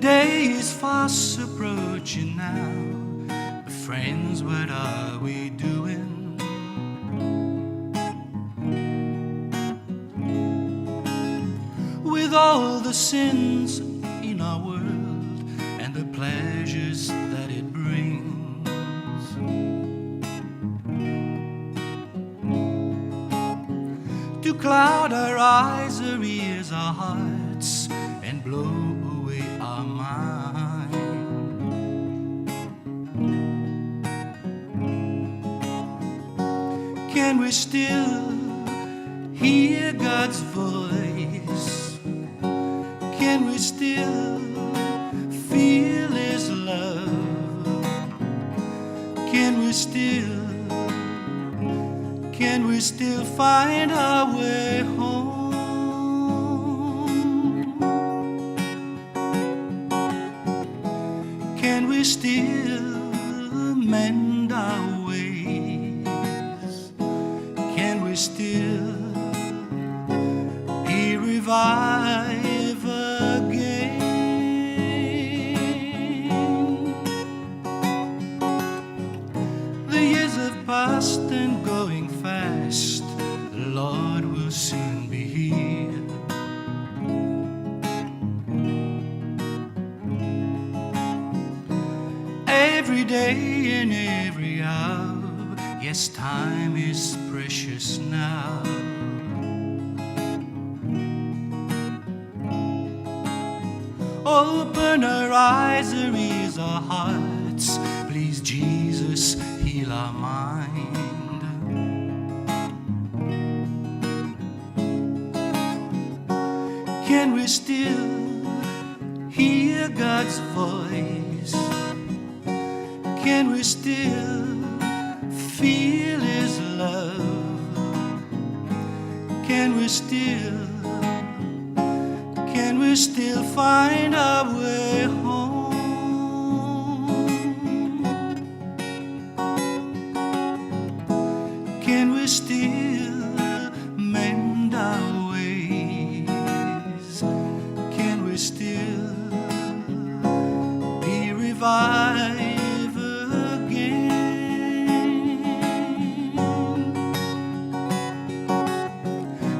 day is fast approaching now. Friends, what are we doing? With all the sins in our world and the pleasures that it brings, to cloud our eyes, our ears, our hearts, and blow away our mind. Can we still hear God's voice? Can we still feel His love? Can we still find our way home? Can we still mend our ways? Can we still be revived again? The years have passed and going fast. The Lord will soon be here. Every day and every hour, yes, time is precious now. Open our eyes, our ears, our hearts. Please, Jesus, heal our mind. Can we still hear God's voice? Can we still feel His love? Can we still find our way home? Can we still mend our ways? Can we still be revived again?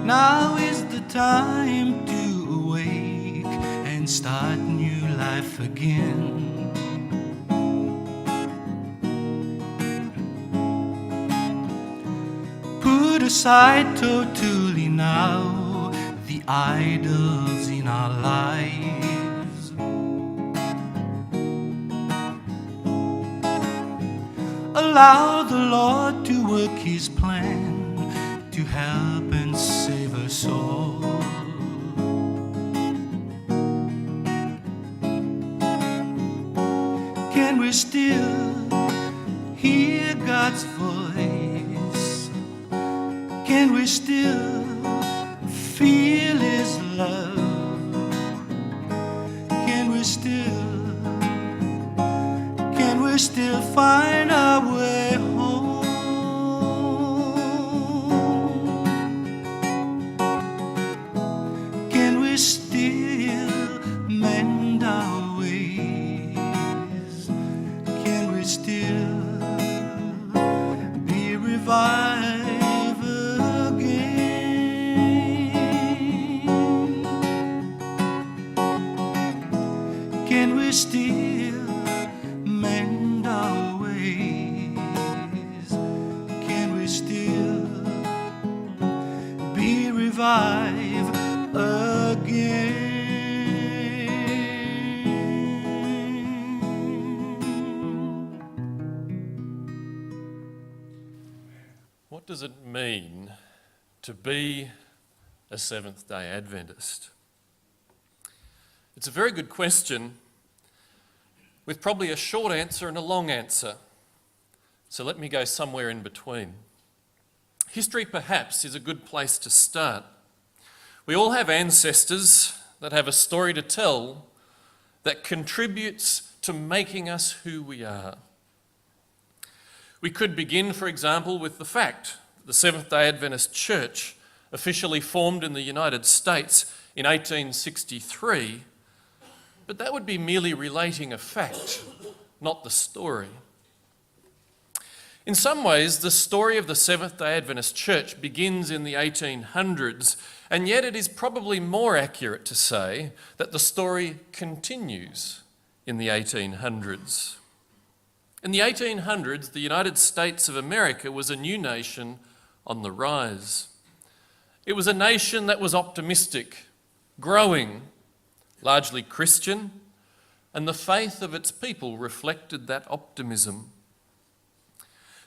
Now is the time to awake and start new life again. Put aside totally now the idols in our lives. Allow the Lord to work His plan to help and save us all. Can we still hear God's voice? Can we still feel His love? Can we still find our way home? Can we still mend our ways? Can we still be revived again? Can we still mend our ways? Can we still be revived again? What does it mean to be a Seventh-day Adventist? It's a very good question with probably a short answer and a long answer. So let me go somewhere in between. History perhaps is a good place to start. We all have ancestors that have a story to tell that contributes to making us who we are. We could begin, for example, with the fact that the Seventh-day Adventist Church, officially formed in the United States in 1863, but that would be merely relating a fact, not the story. In some ways, the story of the Seventh-day Adventist Church begins in the 1800s, and yet it is probably more accurate to say that the story continues in the 1800s. In the 1800s, the United States of America was a new nation on the rise. It was a nation that was optimistic, growing, largely Christian, and the faith of its people reflected that optimism.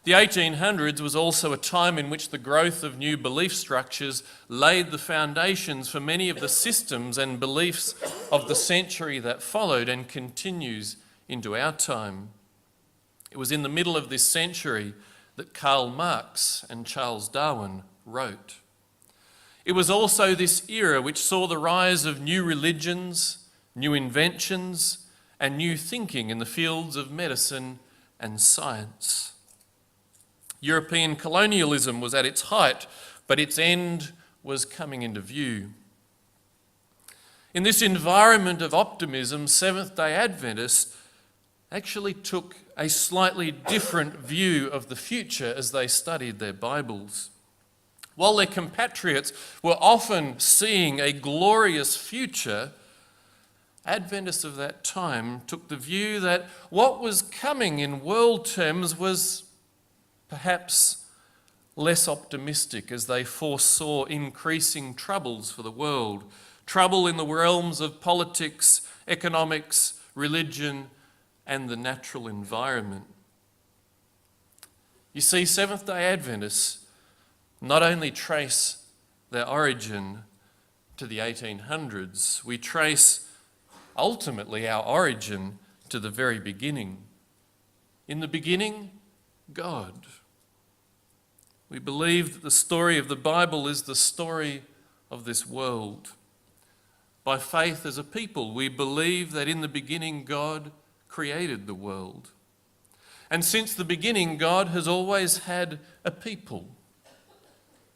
The 1800s was also a time in which the growth of new belief structures laid the foundations for many of the systems and beliefs of the century that followed and continues into our time. It was in the middle of this century that Karl Marx and Charles Darwin wrote. It was also this era which saw the rise of new religions, new inventions, and new thinking in the fields of medicine and science. European colonialism was at its height, but its end was coming into view. In this environment of optimism, Seventh-day Adventists actually took a slightly different view of the future as they studied their Bibles. While their compatriots were often seeing a glorious future, Adventists of that time took the view that what was coming in world terms was perhaps less optimistic, as they foresaw increasing troubles for the world, trouble in the realms of politics, economics, religion, and the natural environment. You see, Seventh-day Adventists not only trace their origin to the 1800s, we trace ultimately our origin to the very beginning. In the beginning, God. We believe that the story of the Bible is the story of this world. By faith as a people, we believe that in the beginning God created the world. And since the beginning, God has always had a people.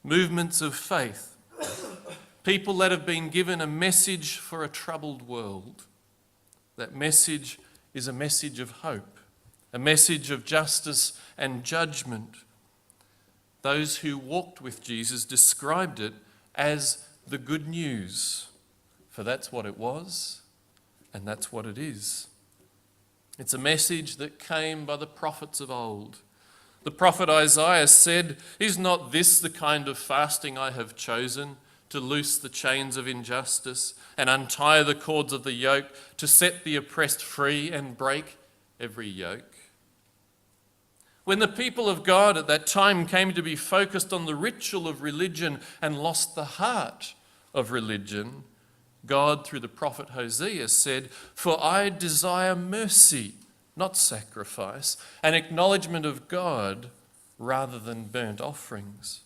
Movements of faith. People that have been given a message for a troubled world. That message is a message of hope, a message of justice and judgment. Those who walked with Jesus described it as the good news, for that's what it was, and that's what it is. It's a message that came by the prophets of old. The prophet Isaiah said, "Is not this the kind of fasting I have chosen, to loose the chains of injustice and untie the cords of the yoke, to set the oppressed free and break every yoke?" When the people of God at that time came to be focused on the ritual of religion and lost the heart of religion, God, through the prophet Hosea, said, "For I desire mercy, not sacrifice, an acknowledgement of God rather than burnt offerings."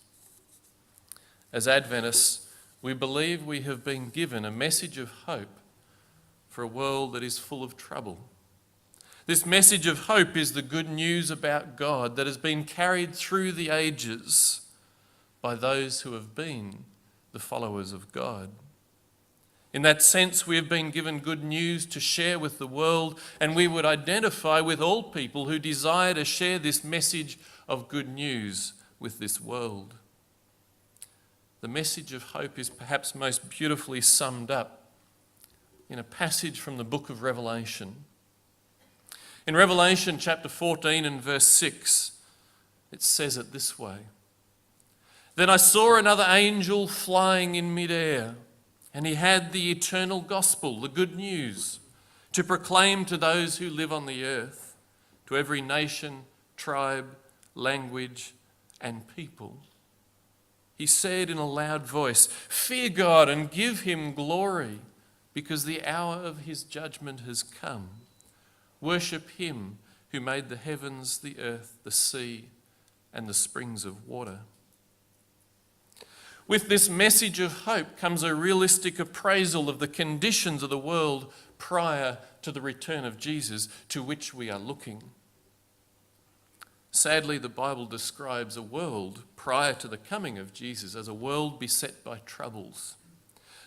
As Adventists, we believe we have been given a message of hope for a world that is full of trouble. This message of hope is the good news about God that has been carried through the ages by those who have been the followers of God. In that sense, we have been given good news to share with the world, and we would identify with all people who desire to share this message of good news with this world. The message of hope is perhaps most beautifully summed up in a passage from the book of Revelation. In Revelation chapter 14 and verse 6, it says it this way: "Then I saw another angel flying in midair, and he had the eternal gospel, the good news, to proclaim to those who live on the earth, to every nation, tribe, language, and people. He said in a loud voice, 'Fear God and give him glory, because the hour of his judgment has come. Worship him who made the heavens, the earth, the sea, and the springs of water.'" With this message of hope comes a realistic appraisal of the conditions of the world prior to the return of Jesus, to which we are looking. Sadly, the Bible describes a world prior to the coming of Jesus as a world beset by troubles.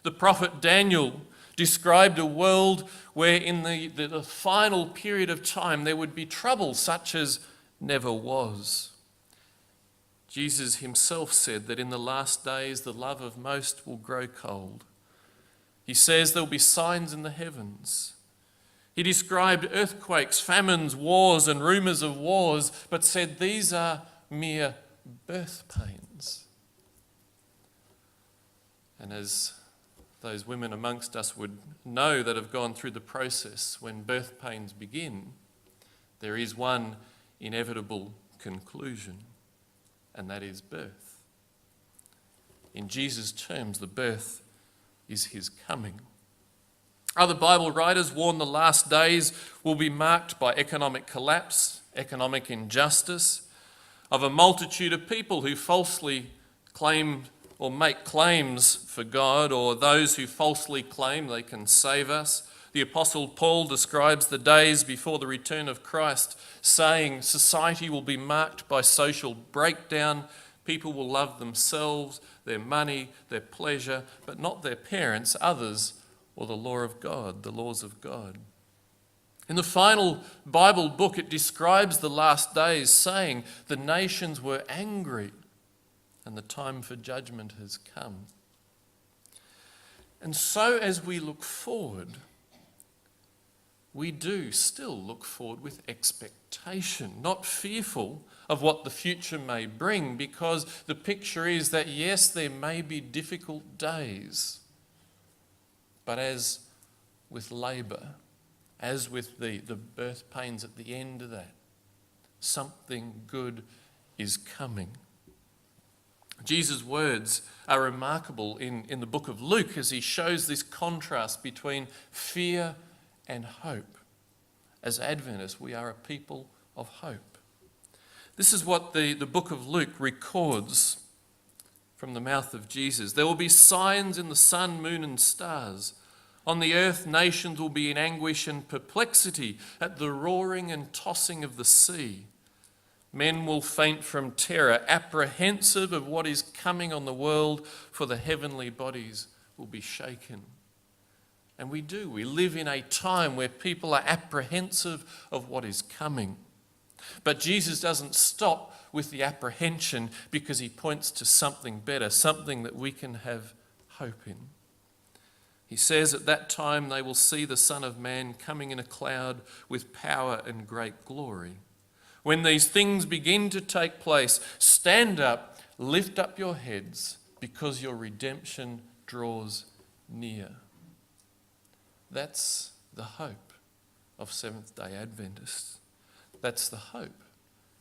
The prophet Daniel described a world where in the final period of time there would be trouble such as never was. Jesus himself said that in the last days the love of most will grow cold. He says there will be signs in the heavens. He described earthquakes, famines, wars, and rumours of wars, but said these are mere birth pains. And as those women amongst us would know that have gone through the process, when birth pains begin, there is one inevitable conclusion, and that is birth. In Jesus' terms, the birth is his coming. Other Bible writers warn the last days will be marked by economic collapse, economic injustice, of a multitude of people who falsely claim or make claims for God, or those who falsely claim they can save us. The Apostle Paul describes the days before the return of Christ, saying society will be marked by social breakdown. People will love themselves, their money, their pleasure, but not their parents, others, or the law of God, the laws of God. In the final Bible book, it describes the last days, saying the nations were angry and the time for judgment has come. And so as we look forward, we do still look forward with expectation, not fearful of what the future may bring, because the picture is that yes, there may be difficult days, but as with labour, as with the birth pains at the end of that, something good is coming. Jesus' words are remarkable in the book of Luke as he shows this contrast between fear and hope. As Adventists, we are a people of hope. This is what the book of Luke records from the mouth of Jesus. There will be signs in the sun, moon, and stars. On the earth, nations will be in anguish and perplexity at the roaring and tossing of the sea. Men will faint from terror, apprehensive of what is coming on the world, for the heavenly bodies will be shaken. And we live in a time where people are apprehensive of what is coming. But Jesus doesn't stop with the apprehension, because he points to something better, something that we can have hope in. He says at that time they will see the Son of Man coming in a cloud with power and great glory. When these things begin to take place, stand up, lift up your heads, because your redemption draws near. That's the hope of Seventh-day Adventists. That's the hope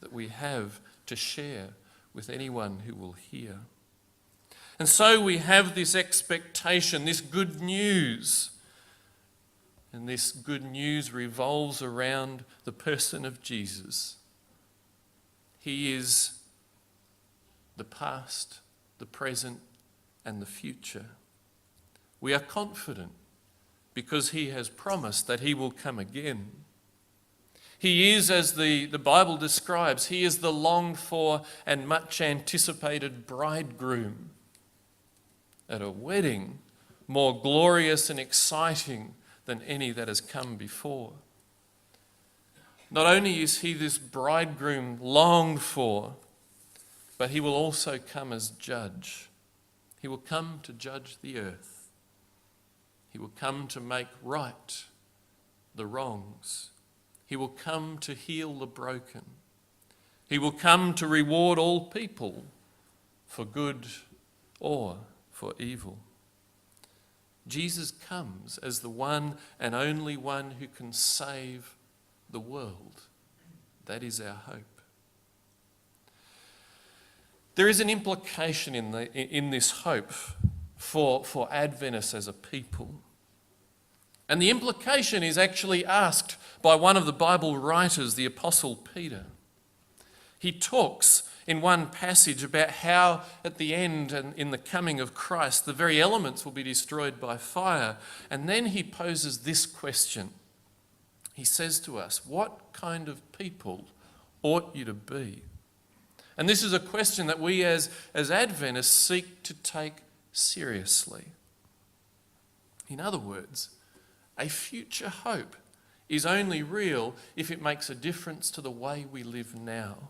that we have to share with anyone who will hear. And so we have this expectation, this good news. And this good news revolves around the person of Jesus. He is the past, the present, and the future. We are confident because he has promised that he will come again. He is, as the Bible describes, he is the longed for and much anticipated bridegroom at a wedding more glorious and exciting than any that has come before. Not only is he this bridegroom longed for, but he will also come as judge. He will come to judge the earth. He will come to make right the wrongs. He will come to heal the broken. He will come to reward all people for good or for evil. Jesus comes as the one and only one who can save the world. That is our hope. There is an implication in this hope for Adventists as a people. And the implication is actually asked by one of the Bible writers, the Apostle Peter. He talks in one passage about how at the end and in the coming of Christ, the very elements will be destroyed by fire. And then he poses this question. He says to us, what kind of people ought you to be? And this is a question that we as Adventists seek to take seriously. In other words, a future hope is only real if it makes a difference to the way we live now.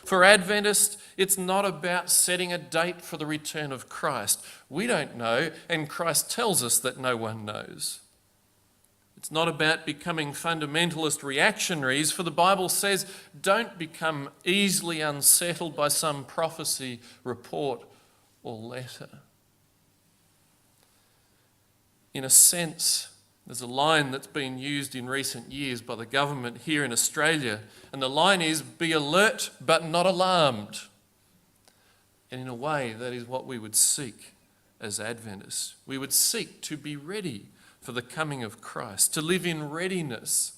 For Adventists, it's not about setting a date for the return of Christ. We don't know, and Christ tells us that no one knows. It's not about becoming fundamentalist reactionaries, for the Bible says, don't become easily unsettled by some prophecy, report, or letter. In a sense, there's a line that's been used in recent years by the government here in Australia, and the line is, be alert but not alarmed. And in a way, that is what we would seek as Adventists. We would seek to be ready for the coming of Christ, to live in readiness.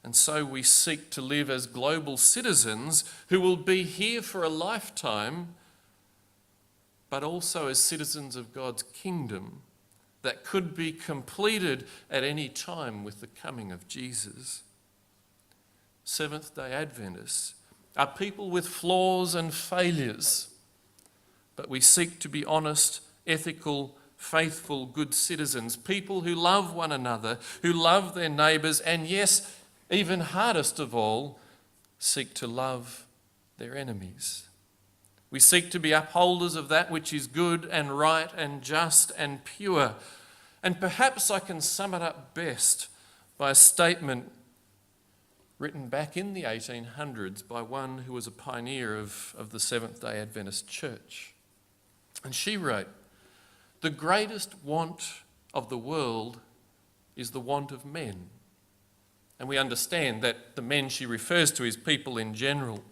And so we seek to live as global citizens who will be here for a lifetime, but also as citizens of God's kingdom that could be completed at any time with the coming of Jesus. Seventh-day Adventists are people with flaws and failures, but we seek to be honest, ethical, faithful, good citizens, people who love one another, who love their neighbours, and yes, even hardest of all, seek to love their enemies. We seek to be upholders of that which is good and right and just and pure. And perhaps I can sum it up best by a statement written back in the 1800s by one who was a pioneer of the Seventh-day Adventist Church. And she wrote, "The greatest want of the world is the want of men." And we understand that the men she refers to is people in general.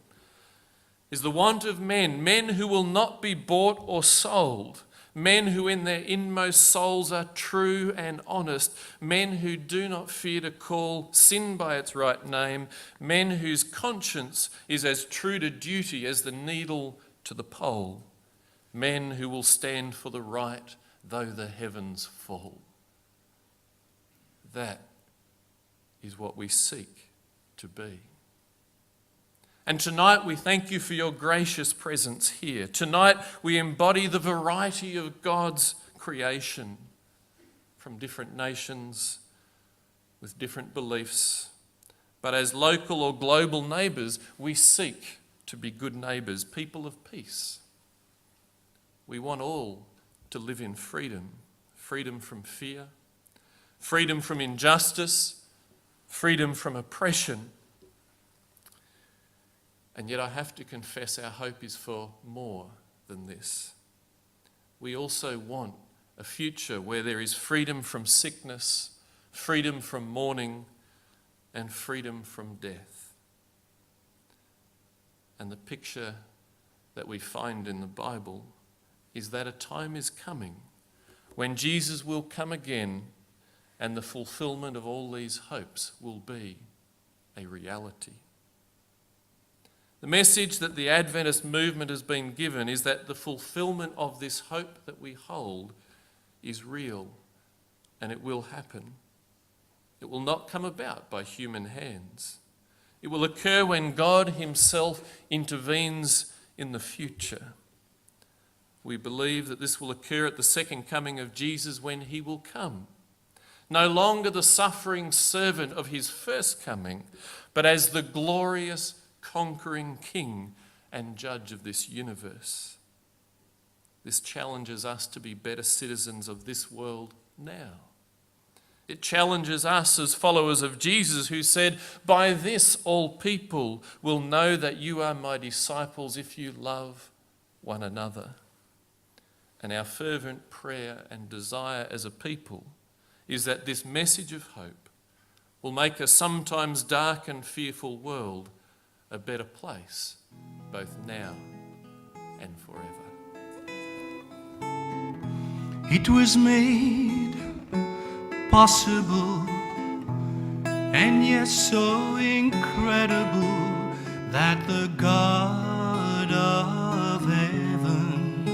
Is the want of men, men who will not be bought or sold, men who in their inmost souls are true and honest, men who do not fear to call sin by its right name, men whose conscience is as true to duty as the needle to the pole, men who will stand for the right though the heavens fall. That is what we seek to be. And tonight we thank you for your gracious presence here. Tonight we embody the variety of God's creation from different nations with different beliefs. But as local or global neighbours, we seek to be good neighbours, people of peace. We want all to live in freedom, freedom from fear, freedom from injustice, freedom from oppression. And yet I have to confess our hope is for more than this. We also want a future where there is freedom from sickness, freedom from mourning, and freedom from death. And the picture that we find in the Bible is that a time is coming when Jesus will come again and the fulfillment of all these hopes will be a reality. The message that the Adventist movement has been given is that the fulfillment of this hope that we hold is real and it will happen. It will not come about by human hands. It will occur when God himself intervenes in the future. We believe that this will occur at the second coming of Jesus when he will come. No longer the suffering servant of his first coming, but as the glorious conquering king and judge of this universe. This challenges us to be better citizens of this world now. It challenges us as followers of Jesus, who said, "By this all people will know that you are my disciples if you love one another." And our fervent prayer and desire as a people is that this message of hope will make a sometimes dark and fearful world a better place, both now and forever. It was made possible and yet so incredible that the God of heaven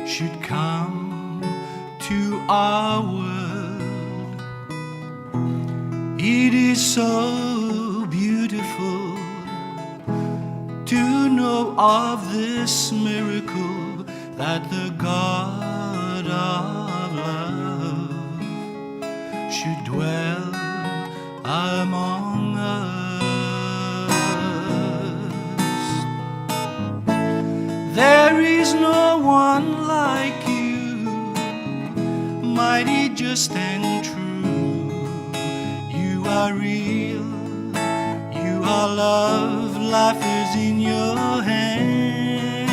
should come to our world. It is so beautiful to know of this miracle that the God of love mighty just and true. You are real, you are love, life is in your hand.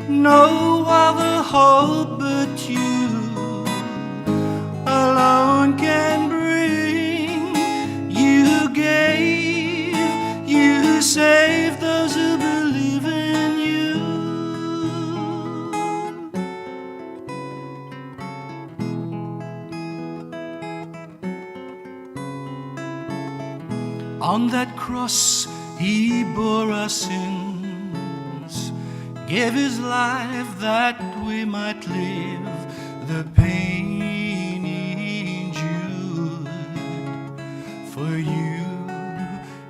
No other hope but you alone can bring. You gave, you saved those who believe in you. On that cross he bore our sins, gave his life that we might live. The pain he endured for you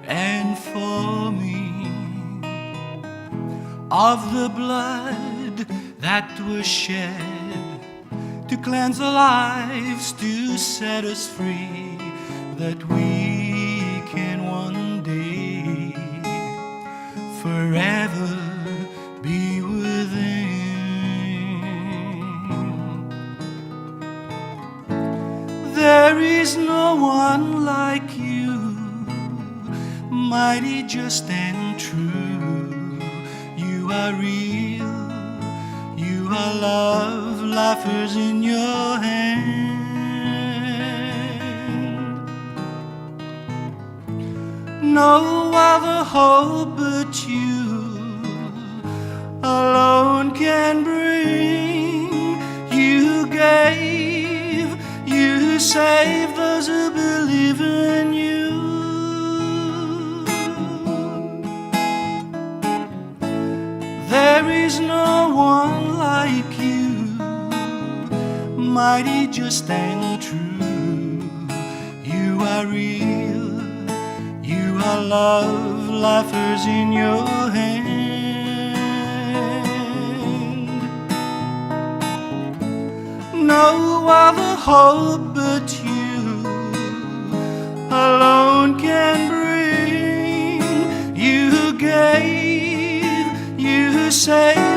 and for me. Of the blood that was shed to cleanse our lives, to set us free, that we can one day forever be with him. There is no one like you, mighty just and true. You are real, you are love, life is in your hand. No other hope but you alone can bring. You gave, you saved those who believe in you. There is no one like you, mighty just and true. You are real, you are love, life is in your hand. No other hope but you alone can bring. You gave, you saved